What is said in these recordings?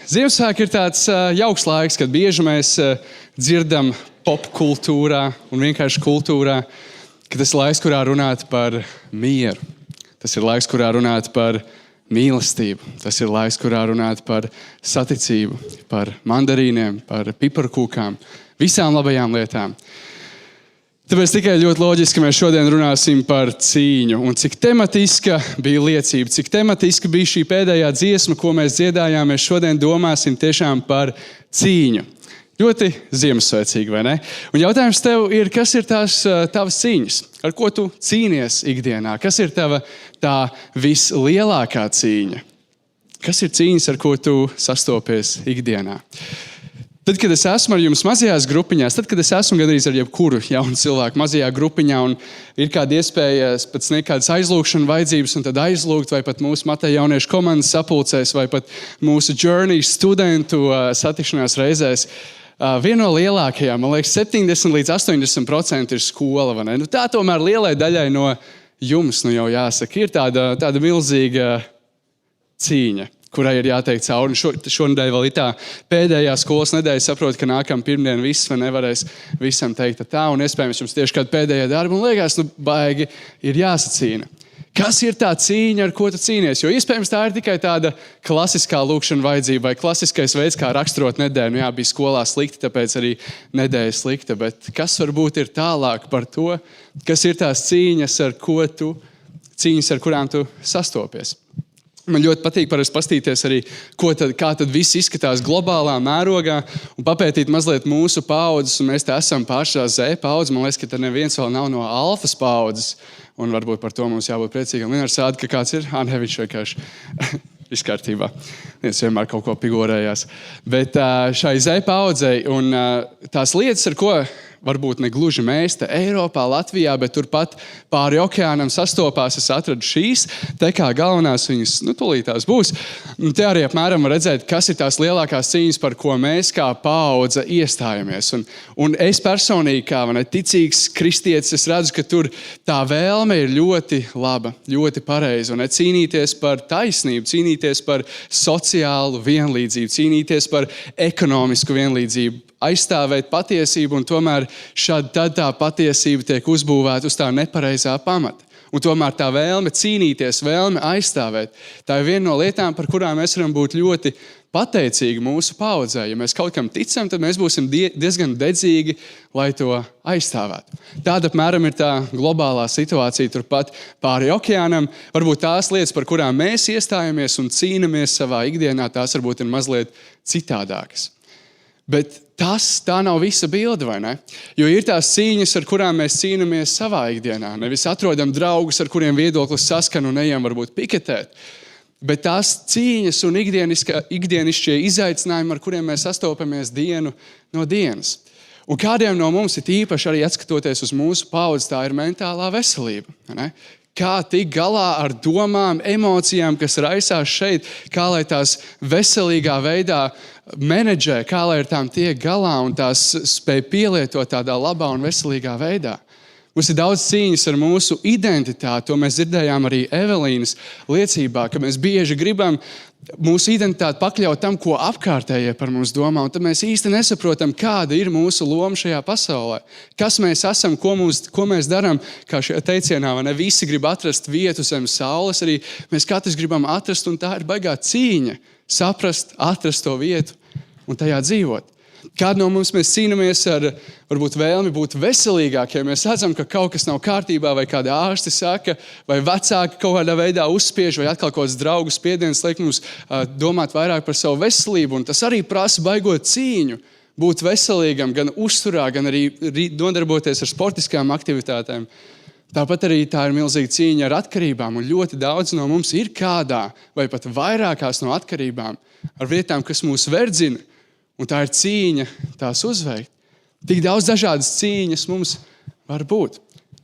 Ziemassvētki ir tāds jauks laiks, kad bieži mēs dzirdam popkultūrā un vienkārši kultūrā, ka tas ir laiks, kurā runāt par mieru. Tas ir laiks, kurā runāt par mīlestību. Tas ir laiks, kurā runāt par saticību, par mandarīniem, par piparkūkām, visām labajām lietām. Tāpēc tikai ļoti loģiski, ka mēs šodien runāsim par cīņu. Un cik tematiska bija liecība, cik tematiska bija šī pēdējā dziesma, ko mēs dziedājām, mēs šodien domāsim tiešām par cīņu. Ļoti ziemassvētīgi, vai ne? Un jautājums tev ir, kas ir tavas cīņas? Ar ko tu cīnies ikdienā? Kas ir tā vislielākā cīņa? Kas ir cīņas, ar ko tu sastopies ikdienā? Tad, kad es esmu ar jums mazajās grupiņās, tad, kad es esmu gandrīz ar jebkuru jaunu cilvēku mazajā grupiņā un ir kāda iespēja pēc nekādas aizlūgšana vajadzības un tad aizlūgt vai pat mūsu Mateja jauniešu komandas sapulcēs vai pat mūsu Journey studentu satikšanās reizēs, viena no lielākajām, man liekas, 70 līdz 80% ir skola, vai ne? Tā tomēr lielai daļai no jums, jau jāsaka, ir tāda milzīga cīņa, kurai ir jāteikt cauri. Šonedēļ vēl ir tā pēdējā skolas nedēļa. Saprotu, ka nākamā pirmdiena viss nevarēs visam teikt tā. Un iespējams jums tieši kāda pēdējā darba. Un liekas, baigi ir jāsacīna. Kas ir tā cīņa, ar ko tu cīnies? Jo iespējams tā ir tikai tāda klasiskā lūkšana vajadzība vai klasiskais veids, kā raksturot nedēļu. Jā, bija skolā slikti, tāpēc arī nedēļa slikta. Bet kas varbūt ir tālāk par to, kas ir tās cīņas, ar kurām tu sastopies? Man ļoti patīk pastīties arī, kā tad viss izskatās globālā mērogā un papētīt mazliet mūsu paudzes. Un mēs te esam pašā Z paudzes. Man liekas, ka tad neviens vēl nav no alfas paudzes. Un varbūt par to mums jābūt priecīgam. Linars sāda, ka kāds ir? Viņš vienkārši viss kārtībā. Viens vienmēr kaut ko pigorējās. Bet šai Z paudzei un tās lietas, ar ko varbūt ne gluži mēs te Eiropā, Latvijā, bet turpat pāri okeānam sastopās, es atradu šīs, te kā galvenās viņas, tūlītās būs. Un te arī apmēram var redzēt, kas ir tās lielākās cīņas, par ko mēs kā paudze iestājamies. Un es personīgi, kā ticīgs kristietis, es redzu, ka tur tā vēlme ir ļoti laba, ļoti pareiza. Un cīnīties par taisnību, cīnīties par sociālu vienlīdzību, cīnīties par ekonomisku vienlīdzību, aizstāvēt patiesību, un tomēr tad tā patiesība tiek uzbūvēta uz tā nepareizā pamata. Un tomēr tā vēlme cīnīties, vēlme aizstāvēt, tā ir viena no lietām, par kurām mēs varam būt ļoti pateicīgi mūsu paudzē. Ja mēs kaut kam ticam, tad mēs būsim diezgan dedzīgi, lai to aizstāvētu. Tāda apmēram ir tā globālā situācija turpat pāri okeānam. Varbūt tās lietas, par kurām mēs iestājamies un cīnamies savā ikdienā, tās varbūt ir mazliet citādākas. Bet tā nav visa bilde, vai ne? Jo ir tās cīņas, ar kurām mēs cīnamies savā ikdienā. Nevis atrodam draugus, ar kuriem viedoklis saskan un ejam varbūt piketēt. Bet tās cīņas un ikdienišķie izaicinājumi, ar kuriem mēs sastopamies dienu no dienas. Un kādiem no mums ir īpaši arī atskatoties uz mūsu paudzi, tā ir mentālā veselība, ne? Kā tikt galā ar domām, emocijām, kas raisās šeit, kā lai tās veselīgā veidā menedžē, kā lai ar tām tiek galā un tās spēj pielietot tādā labā un veselīgā veidā. Mums ir daudz cīņas ar mūsu identitāti, to mēs dzirdējām arī Evelīnas liecībā, ka mēs bieži gribam mūsu identitāti pakļaut tam, ko apkārtējie par mums domā, un tad mēs īsti nesaprotam, kāda ir mūsu loma šajā pasaulē. Kas mēs esam, ko mēs darām, kā šajā teicienā, vai ne? Visi grib atrast vietu zem saules, arī mēs katrs gribam atrast, un tā ir baigā cīņa, saprast, atrast to vietu un tajā dzīvot. Kādu no mums mēs cīnamies ar varbūt vēlmi būt veselīgākiem, mēs redzam, ka kaut kas nav kārtībā, vai kādi ārsti saka, vai vecāki kaut kādā veidā uzspiež, vai atkal kaut kāds draugu spiediens liek mums domāt vairāk par savu veselību, un tas arī prasa baigot cīņu, būt veselīgam, gan uzturā, gan arī nodarboties ar sportiskām aktivitātēm. Tāpat arī tā ir milzīga cīņa ar atkarībām, un ļoti daudz no mums ir kādā, vai pat vairākās no atkarībām, ar vietām, kas mūs verdzina. Un tā ir cīņa tās uzveikt. Tik daudz dažādas cīņas mums var būt.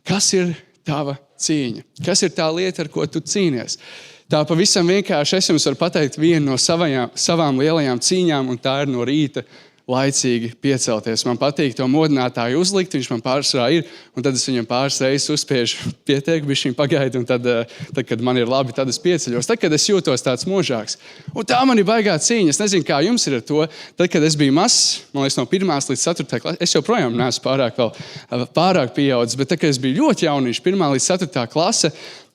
Kas ir tava cīņa? Kas ir tā lieta, ar ko tu cīnies? Tā pavisam vienkārši es jums varu pateikt vienu no savām lielajām cīņām, un tā ir no rīta laicīgi piecelties. Man patīk to modinātāju uzlikt, viņš man pārsvarā ir, un tad es viņam pāris reizes uzspiežu pietiek, bišķiņ pagaidi, un tad, kad man ir labi, tad es pieceļos. Tad, kad es jūtos tāds možāks. Un tā man ir baigā cīņa. Es nezinu, kā jums ir ar to. Tad, kad es biju mazs, man liekas, no 1. līdz 4. klasē, es joprojām neesmu pārāk pieaudzis, bet tad, kad es biju ļoti jauniņš, 1. līdz 4. klase,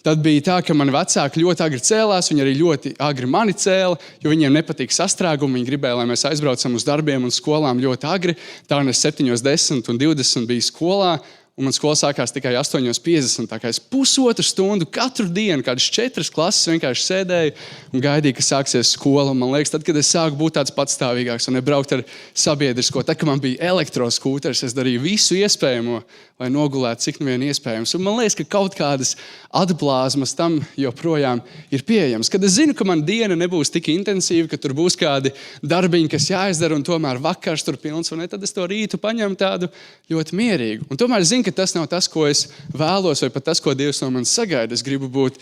tad bija tā, ka mani vecāki ļoti agri cēlās, viņi arī ļoti agri mani cēla, jo viņiem nepatīk sastrēgumi, viņi gribēja, lai mēs aizbraucam uz darbiem un skolām ļoti agri. Tā es 7:10 un 20 biju skolā, un man skola sākās tikai 8:50. Tā kā es pusotru stundu katru dienu, kādas 4 klases vienkārši sēdēju un gaidīju, ka sāksies skola. Un man liekas, tad, kad es sāku būt tāds patstāvīgāks un nebraukt ar sabiedrisko, tad, kad man bija elektroskūters, es darīju visu iespējamo, lai nogulētu cik nu vien iespējams. Un man liekas, ka kaut kādas atblāzmas tam joprojām ir pieejamas. Kad es zinu, ka man diena nebūs tik intensīva, ka tur būs kādi darbiņi, kas jāizdara, un tomēr vakars tur pilns, un tad es to rītu paņemu tādu ļoti mierīgu. Un tomēr zinu, ka tas nav tas, ko es vēlos, vai pat tas, ko Dievs no manis sagaida. Es gribu būt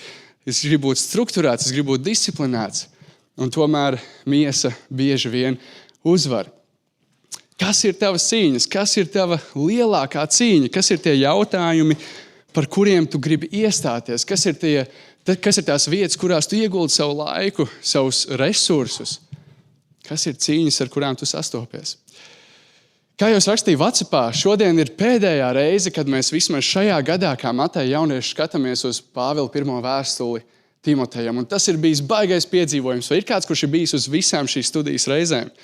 strukturēts, es gribu būt disciplinēts, un tomēr miesa bieži vien uzvar. Kas ir tavas cīņas? Kas ir tava lielākā cīņa? Kas ir tie jautājumi, par kuriem tu gribi iestāties? Kas ir tās vietas, kurās tu ieguldi savu laiku, savus resursus? Kas ir cīņas, ar kurām tu sastopies? Kā jau es rakstīju WhatsAppā, šodien ir pēdējā reize, kad mēs vismaz šajā gadā, kā Mateja jaunieši, skatāmies uz Pāvila 1. vēstuli Timotejam. Un tas ir bijis baigais piedzīvojums. Vai ir kāds, kurš ir bijis uz visām šīs studijas reizēm?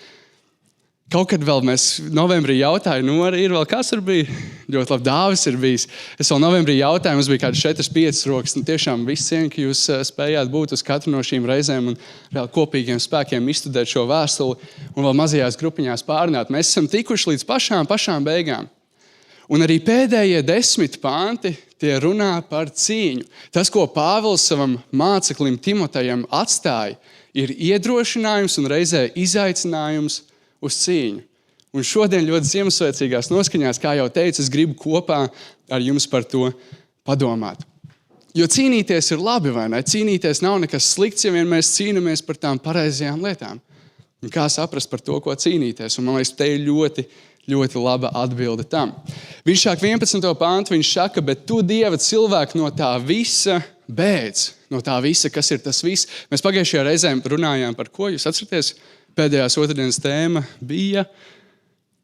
Kaut kad vēl mēs novembrī jautāju, arī ir vēl kas tur bija? Ļoti labi, Dāvis ir bijis. Es vēl novembrī jautāju, mums bija kādas 4-5 rokas. Tiešām viss cien, ka jūs spējāt būt uz katru no šīm reizēm un reāli kopīgiem spēkiem izstudēt šo vēstuli un vēl mazajās grupiņās pārunāt. Mēs esam tikuši līdz pašām beigām. Un arī pēdējie 10 panti tie runā par cīņu. Tas, ko Pāvils savam māceklim Timotejam atstāja, ir iedrošinājums un reizē izaicinājums uz cīņu. Un šodien ļoti Ziemassvētīgās noskaņās, kā jau teicu, es gribu kopā ar jums par to padomāt. Jo cīnīties ir labi, vai ne? Cīnīties nav nekas slikts, ja vien mēs cīnamies par tām pareizajām lietām. Un kā saprast par to, ko cīnīties? Un man liekas, te ir ļoti, ļoti laba atbilde tam. Viņš sāk 11. pāntu, viņš saka, bet tu, Dieva cilvēku, no tā visa beidz. No tā visa, kas ir tas viss. Mēs pagājušajā reizē runājām par ko? Jūs atceraties? Pēdējās otrdienas tēma bija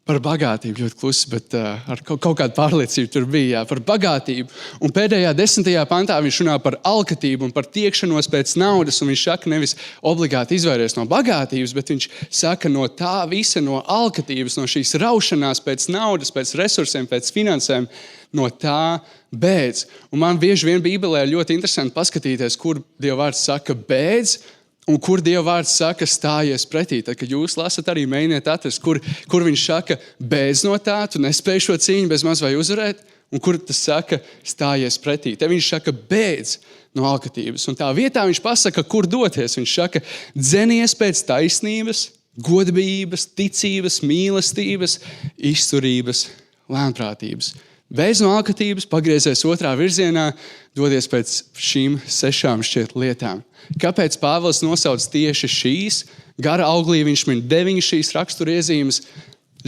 par bagātību, ļoti klusi, bet ar kaut kādu pārliecību tur bija, par bagātību. Un pēdējā 10. pantā viņš runā par alkatību un par tiekšanos pēc naudas, un viņš saka nevis obligāti izvairies no bagātības, bet viņš saka no tā visa, no alkatības, no šīs raušanās pēc naudas, pēc resursiem, pēc finansēm, no tā beidz. Un man bieži vien Bībelē ļoti interesanti paskatīties, kur Dieva vārds saka beidz, un kur Dieva vārds saka stājies pretī. Tad, kad jūs lasat, arī mēģiniet atrast, kur viņš saka beidz no tā, tu nespēj šo cīņu bez maz vai uzvarēt, un kur tas saka stājies pretī. Te viņš saka beidz no alkatības. Un tā vietā viņš pasaka, kur doties. Viņš saka dzenies pēc taisnības, godības, ticības, mīlestības, izturības, lēnprātības. Beidz no alkatības, pagriezies otrā virzienā, dodies pēc šīm 6 šķiet lietām. Kāpēc Pāvils nosauc tieši šīs? Gara auglī viņš min 9 šīs raksturiezīmes.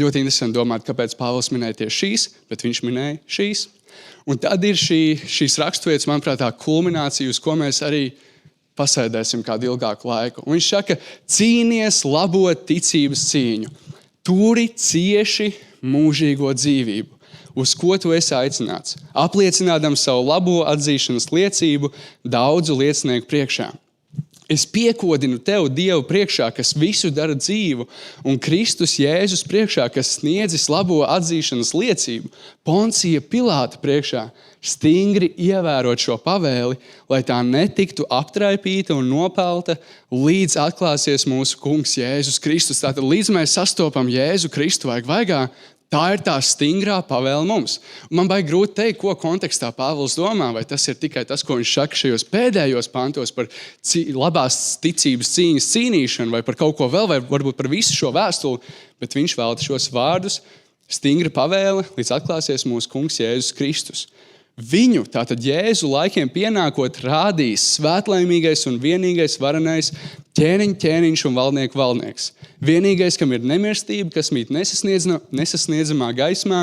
Ļoti interesanti domāt, kāpēc Pāvils minēja tieši šīs, bet viņš minēja šīs. Un tad ir šīs raksturvietas, manuprāt, tā kulminācija, uz ko mēs arī pasēdēsim kādu ilgāku laiku. Un viņš saka, cīnies labot ticības cīņu. Turi cieši mūžīgo dzīvību. Uz ko tu esi aicināts? Apliecinādams savu labo atzīšanas liecību daudzu liecinieku priekšā. Es piekodinu tev Dievu priekšā, kas visu dara dzīvu, un Kristus Jēzus priekšā, kas sniedzis labo atzīšanas liecību, Poncija Pilāta priekšā, stingri ievērot šo pavēli, lai tā netiktu aptraipīta un nopelta, līdz atklāsies mūsu kungs Jēzus Kristus. Tātad līdz mēs sastopam Jēzu Kristu vaigā, tā ir tā stingrā pavēle mums. Un man baigi grūti teikt, ko kontekstā Pāvils domā, vai tas ir tikai tas, ko viņš saka šajos pēdējos pantos par labās ticības cīņas cīnīšanu, vai par kaut ko vēl, vai varbūt par visu šo vēstuli, bet viņš velta šos vārdus, stingra pavēle, līdz atklāsies mūsu kungs Jēzus Kristus. Viņu, tātad Jēzu laikiem pienākot, rādīs svētlaimīgais un vienīgais varenais ķēniņš un valdnieku valdnieks. Vienīgais, kam ir nemirstība, kas mīt nesasniedzamā gaismā,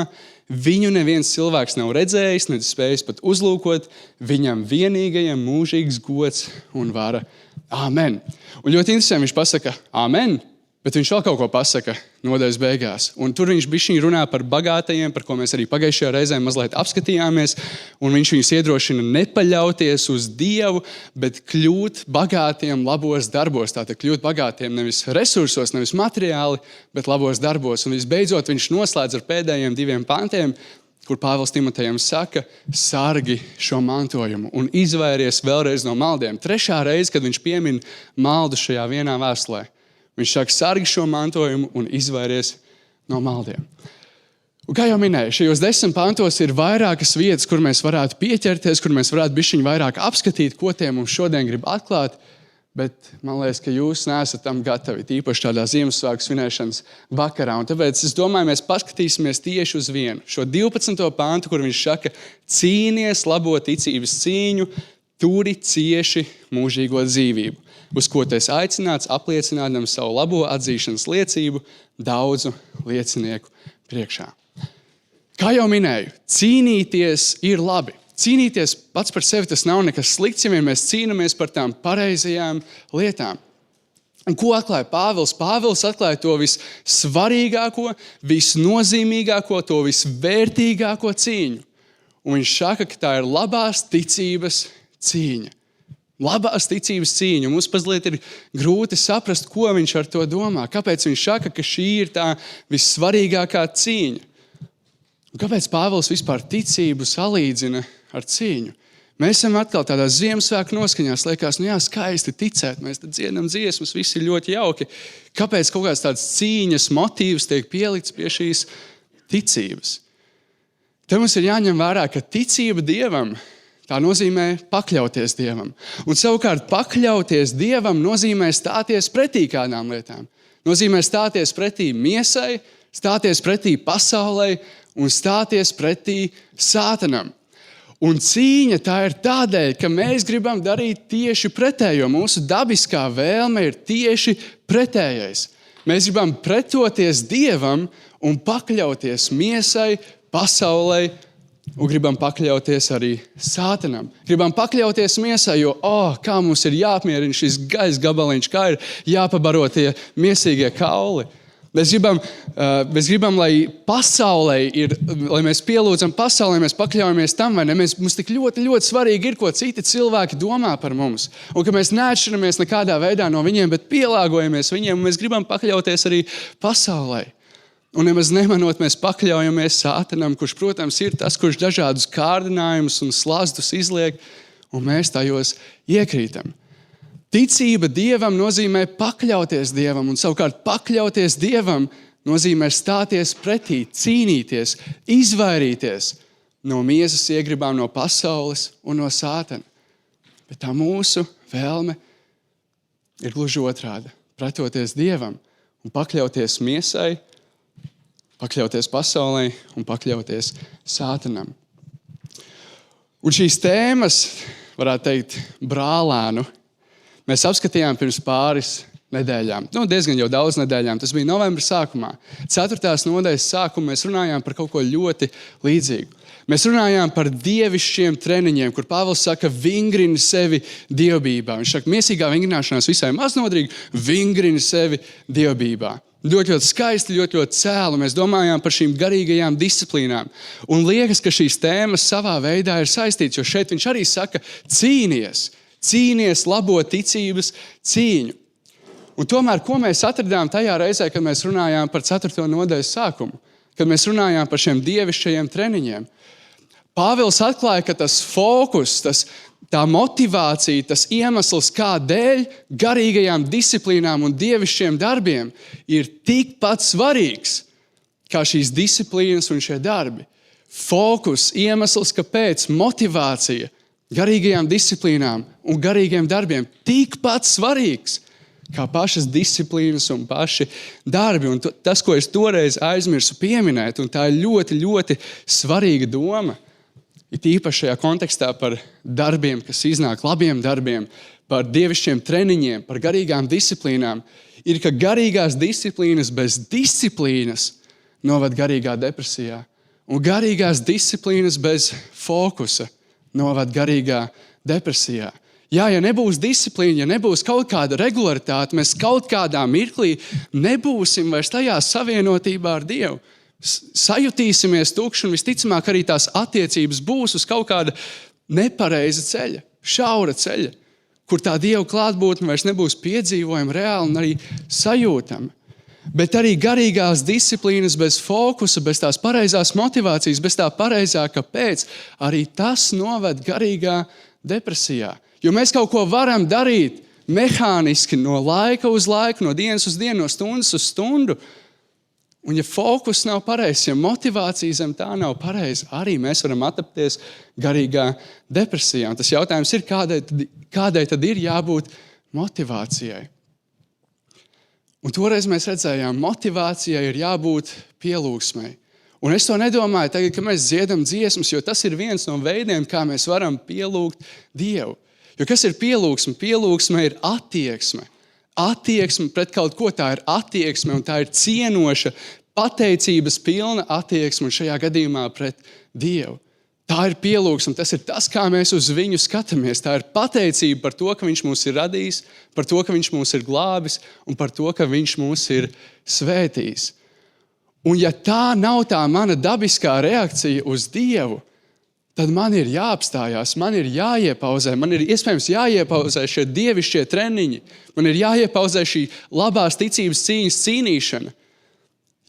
viņu neviens cilvēks nav redzējis, nedz spējis pat uzlūkot, viņam vienīgajam mūžīgs gods un vara. Āmen. Un ļoti interesanti, viņš pasaka āmen, bet viņš vēl kaut ko pasaka nodaļas beigās. Un tur viņš bišķiņ runā par bagātajiem, par ko mēs arī pagājušajā reizē mazliet apskatījāmies, un viņš viņus iedrošina nepaļauties uz Dievu, bet kļūt bagātiem labos darbos. Tātad kļūt bagātiem nevis resursos, nevis materiāli, bet labos darbos. Un visbeidzot viņš noslēdz ar pēdējiem 2 pantiem, kur Pāvils Timotejam saka, sargi šo mantojumu un izvairies vēlreiz no maldiem. 3. reize, kad viņš piemin maldu šajā vienā vēstulē. Viņš saka, sargi šo mantojumu un izvairies no maldiem. Un kā jau minēju, šajos 10 pantos ir vairākas vietas, kur mēs varētu pieķerties, kur mēs varētu bišķiņ vairāk apskatīt, ko tie mums šodien grib atklāt, bet man liekas, ka jūs neesat tam gatavi, tīpaši tādā Ziemassvētku svinēšanas vakarā. Un tāpēc es domāju, mēs paskatīsimies tieši uz vienu. Šo 12. pantu, kur viņš saka, cīnies labo ticības cīņu, turi cieši mūžīgo dzīvību, uz ko tu esi aicināts apliecinādam savu labo atzīšanas liecību daudzu liecinieku priekšā. Kā jau minēju, cīnīties ir labi. Cīnīties pats par sevi tas nav nekas slikts, ja mēs cīnāmies par tām pareizajām lietām. Un ko atklāja Pāvils? Pāvils atklāja to vissvarīgāko, visnozīmīgāko, to visvērtīgāko cīņu. Un viņš saka, ka tā ir labās ticības cīņa. Labās ticības cīņa. Mums mazliet ir grūti saprast, ko viņš ar to domā. Kāpēc viņš saka, ka šī ir tā vissvarīgākā cīņa? Un kāpēc Pāvils vispār ticību salīdzina ar cīņu? Mēs esam atkal tādā Ziemassvētku noskaņās, liekas, skaisti ticēt, mēs tad dziedam dziesmas, viss ir ļoti jauki. Kāpēc kaut kāds tāds cīņas motīvs tiek pielikts pie šīs ticības? Te mums ir jāņem vērā, ka ticība Dievam, tā nozīmē pakļauties Dievam. Un savukārt pakļauties Dievam nozīmē stāties pretī kādām lietām. Nozīmē stāties pretī miesai, stāties pretī pasaulei un stāties pretī sātanam. Un cīņa tā ir tādēļ, ka mēs gribam darīt tieši pretējo. Mūsu dabiskā vēlme ir tieši pretējais. Mēs gribam pretoties Dievam un pakļauties miesai, pasaulei, un gribam pakļauties arī sātanam. Gribam pakļauties miesai, jo, kā mums ir jāapmierina šis gaļas gabaliņš, kā ir jāpabaro tie miesīgie kauli. Mēs gribam, lai pasaulē ir, lai mēs pielūdzam pasaulē, mēs pakļaujamies tam, vai ne? Mums tik ļoti, ļoti svarīgi ir, ko citi cilvēki domā par mums. Un ka mēs neatšķiramies nekādā veidā no viņiem, bet pielāgojamies viņiem, un mēs gribam pakļauties arī pasaulē. Un nemaz nemanot, mēs pakļaujamies sātanam, kurš, protams, ir tas, kurš dažādus kārdinājumus un slazdus izliek, un mēs tajos iekrītam. Ticība Dievam nozīmē pakļauties Dievam, un savukārt pakļauties Dievam nozīmē stāties pretī, cīnīties, izvairīties no miesas iegribām, no pasaules un no sātana. Bet tā mūsu vēlme ir gluži otrāda. Pretoties Dievam un pakļauties miesai, pakļauties pasaulē un pakļauties sātanam. Un šīs tēmas, varētu teikt, brālēnu, mēs apskatījām pirms pāris nedēļām. Diezgan jau daudz nedēļām. Tas bija novembra sākumā. 4. nodaļas sākumā mēs runājām par kaut ko ļoti līdzīgu. Mēs runājām par dievišķiem treniņiem, kur Pāvils saka, vingrini sevi dievbībā. Viņš saka, miesīgā vingrināšanās visai maznodrīgi, vingrini sevi dievbībā. Ļoti skaisti, ļoti cēli. Mēs domājām par šīm garīgajām disciplīnām. Un liekas, ka šīs tēmas savā veidā ir saistītas, jo šeit viņš arī saka, cīnies labo ticības cīņu. Un tomēr, ko mēs atradām tajā reizē, kad mēs runājām par 4. nodaļas sākumu, kad mēs runājām par šiem dievišķajiem treniņiem? Pāvils atklāja, ka tas fokus, tā motivācija, tas iemesls, kādēļ garīgajām disciplīnām un dievišķiem darbiem ir tikpat svarīgs kā šīs disciplīnas un šie darbi. Fokus, iemesls, kāpēc, motivācija garīgajām disciplīnām un garīgiem darbiem tikpat svarīgs kā pašas disciplīnas un paši darbi. Un tas, ko es toreiz aizmirsu pieminēt, un tā ir ļoti, ļoti svarīga doma, it īpaši šajā kontekstā par darbiem, kas iznāk, labiem darbiem, par dievišķiem treniņiem, par garīgām disciplīnām, ir, ka garīgās disciplīnas bez disciplīnas novad garīgā depresijā. Un garīgās disciplīnas bez fokusa novad garīgā depresijā. Jā, ja nebūs disciplīna, ja nebūs kaut kāda regularitāte, mēs kaut kādā mirklī nebūsim vairs tajā savienotībā ar Dievu. Sajutīsimies tukši un visticamāk arī tās attiecības būs uz kaut kāda nepareiza ceļa, šaura ceļa, kur tā Dieva klātbūtne vairs nebūs piedzīvojama, reāli un arī sajūtama. Bet arī garīgās disciplīnas bez fokusa, bez tās pareizās motivācijas, bez tā pareizā kāpēc, arī tas noved garīgā depresijā. Jo mēs kaut ko varam darīt mehāniski no laika uz laiku, no dienas uz dienu, no stundas uz stundu. Un ja fokus nav pareizs, ja motivācija zem tā nav pareiza, arī mēs varam atrapties garīgā depresijā. Un tas jautājums ir, kādai tad ir jābūt motivācijai? Un toreiz mēs redzējām, motivācijai ir jābūt pielūgsmai. Un es to nedomāju tagad, ka mēs dziedam dziesmas, jo tas ir viens no veidiem, kā mēs varam pielūgt Dievu. Jo kas ir pielūgsme? Pielūgsme ir attieksme. Attieksme pret kaut ko, tā ir attieksme, un tā ir cienoša, pateicības pilna attieksme, un šajā gadījumā pret Dievu. Tā ir pielūgsme, tas ir tas, kā mēs uz viņu skatāmies. Tā ir pateicība par to, ka viņš mūs ir radījis, par to, ka viņš mūs ir glābis un par to, ka viņš mūs ir svētījis. Un ja tā nav tā mana dabiskā reakcija uz Dievu, tad man ir jāapstājās, man ir jāiepauzē, man ir iespējams jāiepauzē šie dievišķie treniņi, man ir jāiepauzē šī labās ticības cīņas cīnīšana.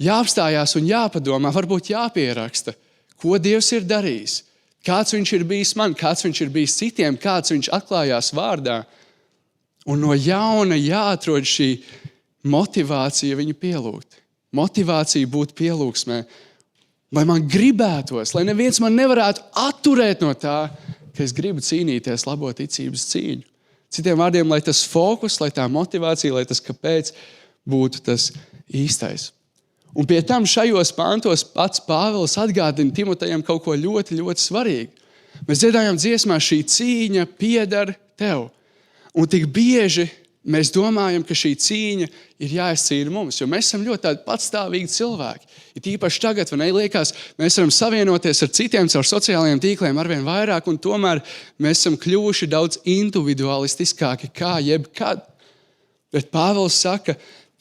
Jāapstājās un jāpadomā, varbūt jāpieraksta, ko Dievs ir darījis, kāds viņš ir bijis man, kāds viņš ir bijis citiem, kāds viņš atklājās vārdā. Un no jauna jāatrod šī motivācija viņu pielūgt. Motivācija būt pielūgsmē. Lai man gribētos, lai neviens man nevarētu atturēt no tā, ka es gribu cīnīties labo ticības cīņu. Citiem vārdiem, lai tas fokus, lai tā motivācija, lai tas kāpēc būtu tas īstais. Un pie tam šajos pantos pats Pāvils atgādina Timotejam kaut ko ļoti, ļoti svarīgu. Mēs dziedājām dziesmā, šī cīņa pieder tev. Un tik bieži mēs domājam, ka šī cīņa ir jāizcīna mums, jo mēs esam ļoti tādi patstāvīgi cilvēki. Ir īpaši tagad, vai neliekas, mēs varam savienoties ar citiem caur sociālajiem tīkliem arvien vairāk, un tomēr mēs esam kļuvuši daudz individualistiskāki kā jebkad. Bet Pāvils saka,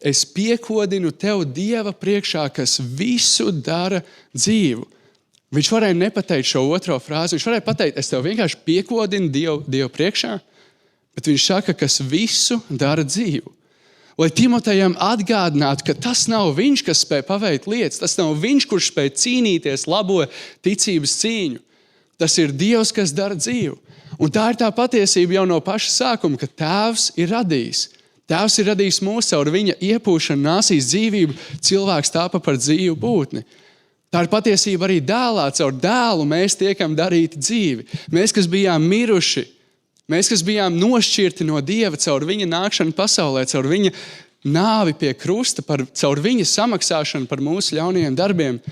es piekodinu tev Dieva priekšā, kas visu dara dzīvu. Viņš varēja nepateikt šo otro frāzi, viņš varēja pateikt, es tev vienkārši piekodinu Dievu priekšā, bet viņš saka, kas visu dara dzīvu. Lai Timotejam atgādinātu, ka tas nav viņš, kas spēj paveikt lietas, tas nav viņš, kurš spēj cīnīties labo ticības cīņu. Tas ir Dievs, kas dara dzīvu. Un tā ir tā patiesība jau no paša sākuma, ka Tēvs ir radījis. Tēvs ir radījis mūs caur viņa iepūšanu nāsīs dzīvību, cilvēks tāpa par dzīvu būtni. Tā ir patiesība arī dēlā, caur dēlu mēs tiekam darīti dzīvi. Mēs, kas bijām miruši, mēs, kas bijām nošķirti no Dieva caur viņa nākšanu pasaulē, caur viņa nāvi pie krusta, caur viņa samaksāšanu par mūsu ļaunajiem darbiem,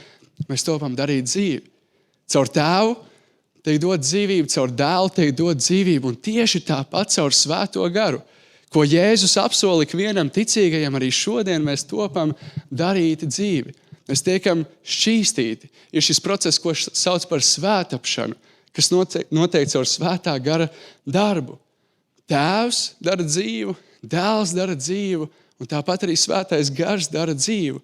mēs topam darīt dzīvi. Caur Tēvu tiek dot dzīvību, caur dēlu tiek dot dzīvību, un tieši tāpat caur Svēto garu. Ko Jēzus apsola ikvienam ticīgajam, arī šodien mēs topam darīti dzīvi. Mēs tiekam šķīstīti. Ir šis process, ko sauc par svētapšanu, kas notiek caur Svētā gara darbu. Tēvs dara dzīvu, dēls dara dzīvu, un tāpat arī Svētais gars dara dzīvu.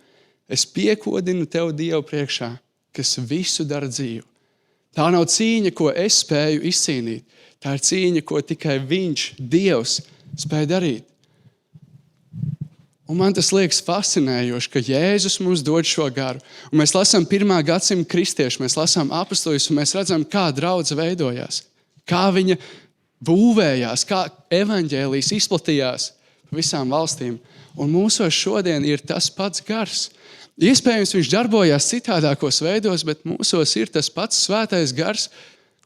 Es piekodinu tev Dievu priekšā, kas visu dara dzīvu. Tā nav cīņa, ko es spēju izcīnīt. Tā ir cīņa, ko tikai viņš, Dievs, spēja darīt. Un man tas liekas fascinējoši, ka Jēzus mums dod šo garu. Un mēs lasām 1. gadsimta kristiešu, mēs lasām apostoļus, un mēs redzam, kā draudze veidojās, kā viņa būvējās, kā evaņģēlijs izplatījās pa visām valstīm. Un mūsos šodien ir tas pats gars. Iespējams, viņš darbojās citādākos veidos, bet mūsos ir tas pats svētais gars,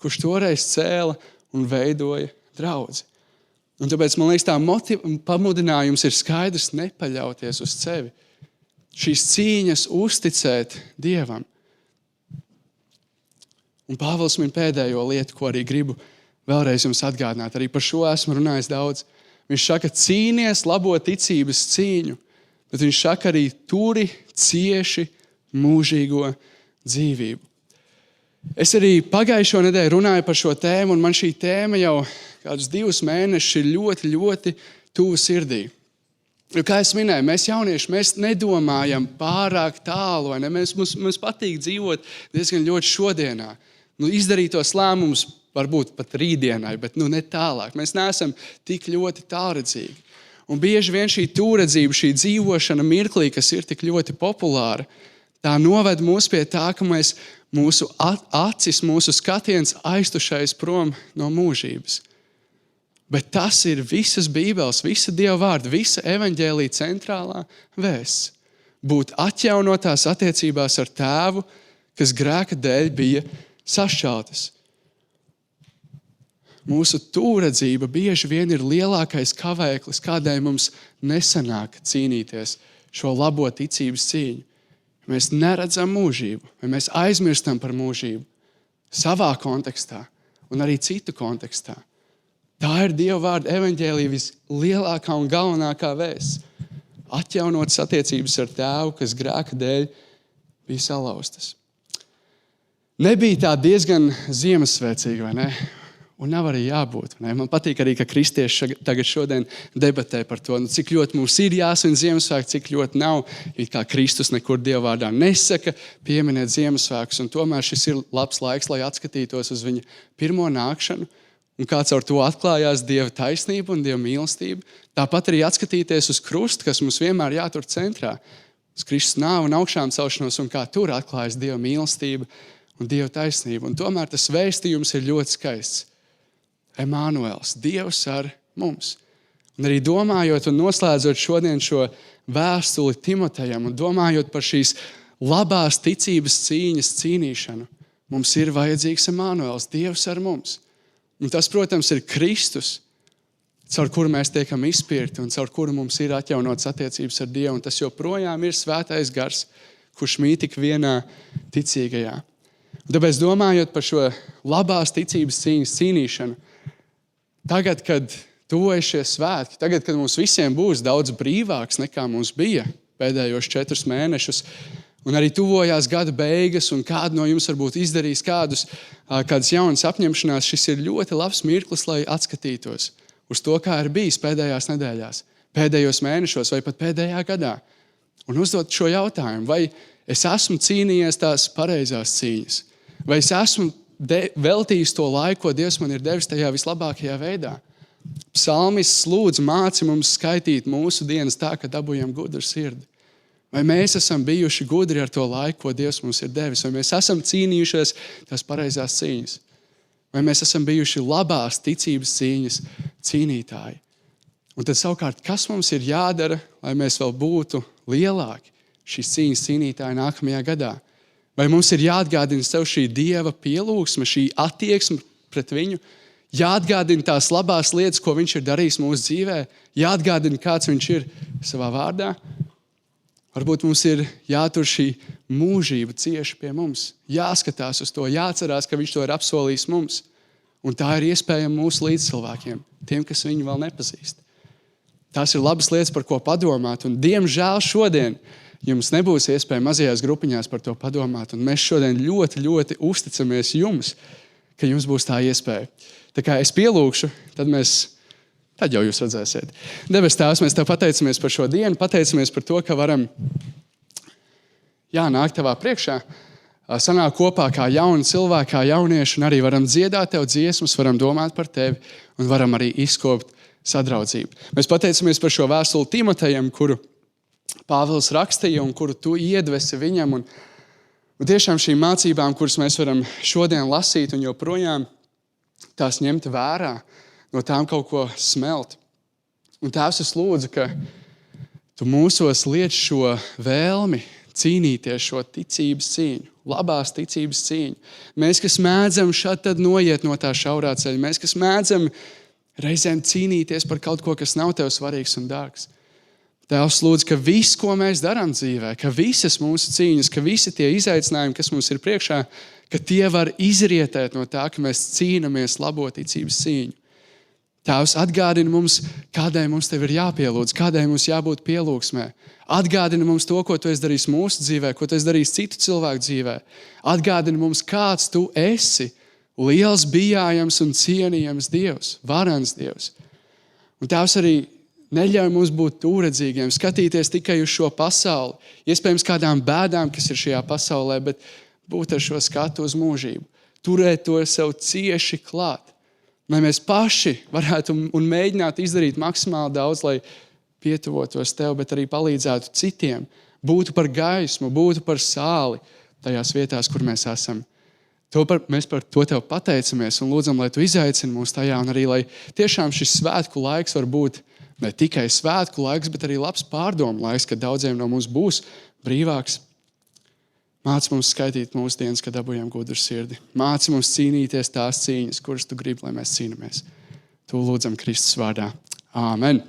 kurš toreiz cēla un veidoja draudzi. Un tāpēc, man liekas, tā pamudinājums ir skaidrs nepaļauties uz sevi. Šīs cīņas uzticēt Dievam. Un Pāvils min pēdējo lietu, ko arī gribu vēlreiz jums atgādināt. Arī par šo esmu runājis daudz. Viņš saka, cīnies labo ticības cīņu, bet viņš saka arī turi cieši mūžīgo dzīvību. Es arī pagājušo nedēļu runāju par šo tēmu, un man šī tēma jau kādus 2 mēnešus ir ļoti, ļoti tuvu sirdī. Jo, kā es minēju, mēs jaunieši, mēs nedomājam pārāk tālu, vai ne? Mums patīk dzīvot diezgan ļoti šodienā. Izdarīt tos lēmumus varbūt pat rītdienai, bet ne tālāk. Mēs neesam tik ļoti tālredzīgi. Un bieži vien šī tūredzība, šī dzīvošana mirklī, kas ir tik ļoti populāra, tā noved mūs pie tā, ka mūsu acis, mūsu skatiens aiztušais prom no mūžības. Bet tas ir visas Bībeles, visa Dieva vārda, visa evaņģēlija centrālā vēsts. Būt atjaunotās attiecībās ar Tēvu, kas grēka dēļ bija sašķeltas. Mūsu tūredzība bieži vien ir lielākais kavēklis, kādēļ mums nesanāk cīnīties šo labo ticības cīņu. Mēs neredzam mūžību, vai mēs aizmirstam par mūžību savā kontekstā un arī citu kontekstā. Tā ir Dieva vārda evaņģēlija vislielākā un galvenākā vēsts. Atjaunotas attiecības ar Tēvu, kas grēka dēļ bija salauztas. Nebija tā diezgan ziemassvētīgi, vai ne? Un nav arī jābūt. Ne? Man patīk arī, ka kristieši tagad šodien debatē par to, cik ļoti mums ir jāsvin Ziemassvētki, cik ļoti nav. It kā Kristus nekur Dieva vārdā nesaka pieminēt Ziemassvētkus, un tomēr šis ir labs laiks, lai atskatītos uz viņa pirmo nākšanu, un kā caur to atklājās Dieva taisnība un Dieva mīlestība. Tāpat arī atskatīties uz krustu, kas mums vienmēr jātur centrā. Uz Kristus nāvu un augšām celšanos, un kā tur atklājas Dieva mīlestība un Dieva taisnība. Un tomēr tas vēstījums ir ļoti skaists. Emānuels, Dievs ar mums. Un arī domājot un noslēdzot šodien šo vēstuli Timotejam un domājot par šīs labās ticības cīņas cīnīšanu, mums ir vajadzīgs Emānuels, Dievs ar mums. Un tas, protams, ir Kristus, caur kuru mēs tiekam izpirkti un caur kuru mums ir atjaunotas attiecības ar Dievu. Un tas joprojām ir svētais gars, kurš mīt tik vienā ticīgajā. Un tāpēc domājot par šo labās ticības cīņas cīnīšanu, tagad, kad tuvojas šie svētki, tagad, kad mums visiem būs daudz brīvāks nekā mums bija pēdējos 4 mēnešus, un arī tuvojās gada beigas, un kādu no jums varbūt izdarīs kādas jaunas apņemšanās, šis ir ļoti labs mirklis, lai atskatītos uz to, kā ir bijis pēdējās nedēļās, pēdējos mēnešos vai pat pēdējā gadā. Un uzdot šo jautājumu, vai es esmu cīnījies tās pareizās cīņas, vai es esmu veltījis to laiku, ko Dievs man ir devis tajā vislabākajā veidā. Psalmists lūdz māci mums skaitīt mūsu dienas tā, ka dabūjam gudru sirdi. Vai mēs esam bijuši gudri ar to laiku, ko Dievs mums ir devis? Vai mēs esam cīnījušies tās pareizās cīņas? Vai mēs esam bijuši labās ticības cīņas cīnītāji? Un tad savukārt, kas mums ir jādara, lai mēs vēl būtu lielāki šīs cīņas cīnītāji nākamajā gadā? Vai mums ir jāatgādina sev šī Dieva pielūgsme, šī attieksme pret viņu, jāatgādina tās labās lietas, ko viņš ir darījis mūsu dzīvē, jāatgādina, kāds viņš ir savā vārdā? Varbūt mums ir jātur šī mūžība cieši pie mums, jāskatās uz to, jāatcerās, ka viņš to ir apsolījis mums. Un tā ir iespējama mūsu līdzcilvēkiem, tiem, kas viņu vēl nepazīst. Tās ir labas lietas, par ko padomāt, un diemžēl šodien jums nebūs iespēja mazajās grupiņās par to padomāt, un mēs šodien ļoti, ļoti uzticamies jums, ka jums būs tā iespēja. Tā kā es pielūgšu, tad jau jūs redzēsiet. Debes Tēvs, mēs Tev pateicamies par šo dienu, pateicamies par to, ka varam nākt Tavā priekšā, sanāk kopā kā jauni cilvēki, kā jaunieši, un arī varam dziedāt Tev dziesmas, varam domāt par Tevi, un varam arī izkopt sadraudzību. Mēs pateicamies par šo vēstuli Timotejam, kuru Pāvils rakstīja un kuru Tu iedvesi viņam. Un tiešām šīm mācībām, kuras mēs varam šodien lasīt un joprojām tās ņemt vērā, no tām kaut ko smelt. Un Tēvs, es lūdzu, ka Tu mūsos liec šo vēlmi cīnīties šo ticības cīņu, labās ticības cīņu. Mēs, kas mēdzam šad tad noiet no tā šaurā ceļa, mēs, kas mēdzam reizēm cīnīties par kaut ko, kas nav Tev svarīgs un dārgs. Tēvs, lūdzu, ka viss, ko mēs darām dzīvē, ka visas mūsu cīņas, ka visi tie izaicinājumi, kas mums ir priekšā, ka tie var izrietēt no tā, ka mēs cīnamies labo ticības cīņu. Tēvs, atgādini mums, kādai mums tev ir jāpielūdz, kādai mums jābūt pielūgsmē. Atgādini mums to, ko tu esi darījis mūsu dzīvē, ko tu esi darījis citu cilvēku dzīvē. Atgādini mums, kāds tu esi, liels, bijājams un cienījams Dievs, varans Dievs. Un Tēvs, arī neļauj mums būt tūredzīgiem, skatīties tikai uz šo pasauli, iespējams kādām bēdām, kas ir šajā pasaulē, bet būt ar šo skatu uz mūžību. Turēt to sev cieši klāt. Lai mēs paši varētu un mēģinātu izdarīt maksimāli daudz, lai pietuvotos tev, bet arī palīdzētu citiem, būtu par gaismu, būtu par sāli tajās vietās, kur mēs esam. Mēs par to tev pateicamies un lūdzam, lai tu izaicini mūs tajā, un arī, lai tiešām šis svētku laiks var būt ne tikai svētku laiks, bet arī labs pārdomu laiks, kad daudziem no mums būs brīvāks. Māci mums skaitīt mūsu dienas, kad dabūjām gudru sirdi. Māci mums cīnīties tās cīņas, kuras tu gribi, lai mēs cīnāmies. To lūdzam Kristus vārdā. Āmen.